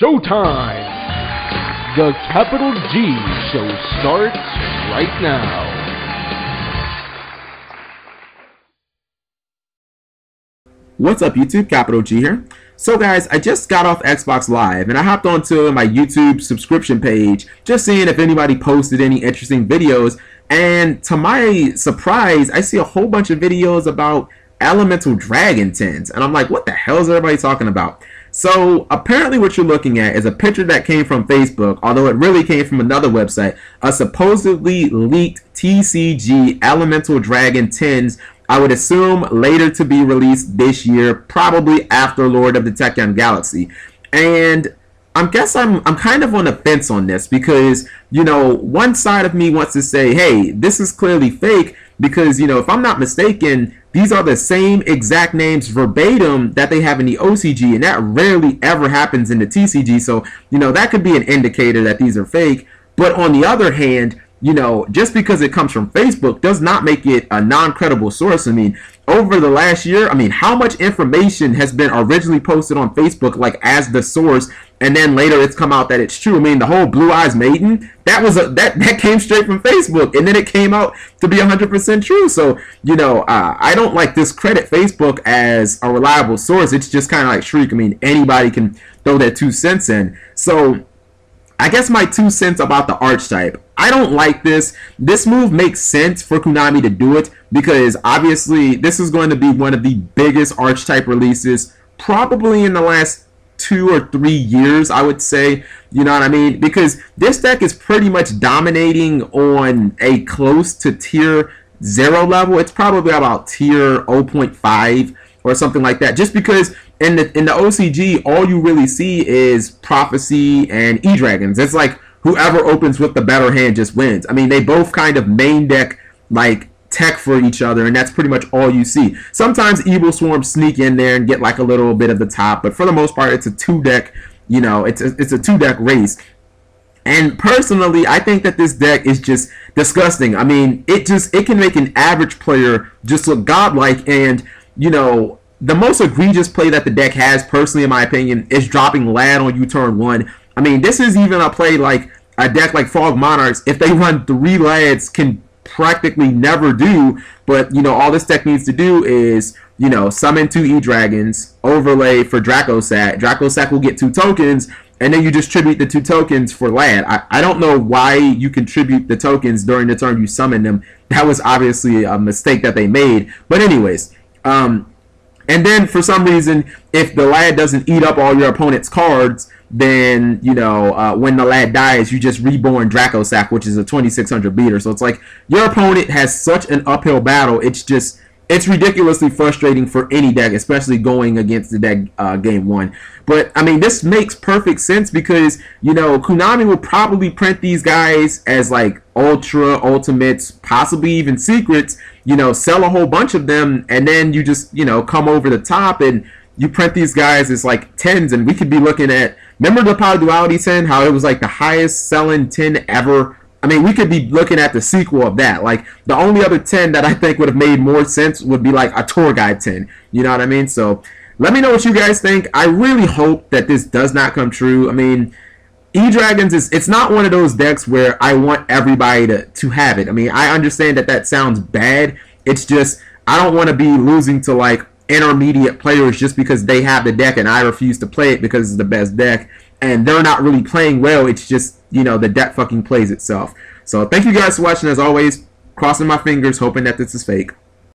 Showtime! The Capital G Show starts right now. What's up YouTube, Capital G here. So guys, I just got off Xbox Live and I hopped onto my YouTube subscription page just seeing if anybody posted any interesting videos, and to my surprise I see a whole bunch of videos about elemental dragon tins, and I'm like, what the hell is everybody talking about? So apparently what you're looking at is a picture that came from Facebook, although it really came from another website, a supposedly leaked TCG elemental dragon tins, I would assume later to be released this year, probably after Lord of the Techyon Galaxy. And I'm kind of on the fence on this because, you know, one side of me wants to say, hey, this is clearly fake because, you know, if I'm not mistaken, these are the same exact names verbatim that they have in the OCG, and that rarely ever happens in the TCG. So, you know, that could be an indicator that these are fake. But on the other hand, you know, just because it comes from Facebook does not make it a non-credible source. I mean, over the last year, I mean, how much information has been originally posted on Facebook like as the source, and then later it's come out that it's true? I mean, the whole Blue Eyes Maiden, that came straight from Facebook, and then it came out to be 100% true. So, you know, I don't like discredit Facebook as a reliable source. It's just kind of like Shriek. I mean, anybody can throw their 2 cents in. So I guess my 2 cents about the archetype. I don't like this. This move makes sense for Konami to do it because obviously this is going to be one of the biggest archetype releases probably in the last 2 or 3 years, I would say. You know what I mean? Because this deck is pretty much dominating on a close to tier 0 level. It's probably about tier 0.5 or something like that, just because in the OCG all you really see is Prophecy and E-Dragons. It's like whoever opens with the better hand just wins. I mean, they both kind of main deck like tech for each other, and that's pretty much all you see. Sometimes Evil Swarm sneak in there and get like a little bit of the top, but for the most part it's a 2-deck, you know, it's a 2-deck race. And personally, I think that this deck is just disgusting. I mean, it can make an average player just look godlike. And you know, the most egregious play that the deck has, personally in my opinion, is dropping Lad on you turn 1. I mean, this is even a play like a deck like Fog Monarchs, if they run 3 Lads, can practically never do. But, you know, all this deck needs to do is, you know, summon 2 E-Dragons, overlay for Dracossack. Dracossack will get 2 tokens, and then you just tribute the 2 tokens for Lad. I don't know why you contribute the tokens during the turn you summon them. That was obviously a mistake that they made. But anyways, and then for some reason, if the lad doesn't eat up all your opponent's cards, then, you know, when the lad dies, you just reborn Dracossack, which is a 2600 beater. So it's like your opponent has such an uphill battle. It's ridiculously frustrating for any deck, especially going against the deck game 1. But I mean, this makes perfect sense because, you know, Konami will probably print these guys as like ultra, ultimates, possibly even secrets, you know, sell a whole bunch of them, and then you just, you know, come over the top and you print these guys as like 10s, and we could be looking at, remember the Power Duality 10, how it was like the highest selling 10 ever? I mean, we could be looking at the sequel of that. Like, the only other 10 that I think would have made more sense would be like a Tour Guide 10. You know what I mean? So let me know what you guys think. I really hope that this does not come true. I mean, E-Dragons it's not one of those decks where I want everybody to have it. I mean, I understand that sounds bad. It's just, I don't want to be losing to like intermediate players just because they have the deck and I refuse to play it because it's the best deck and they're not really playing well. It's just, you know, the deck fucking plays itself. So thank you guys for watching. As always, crossing my fingers, hoping that this is fake.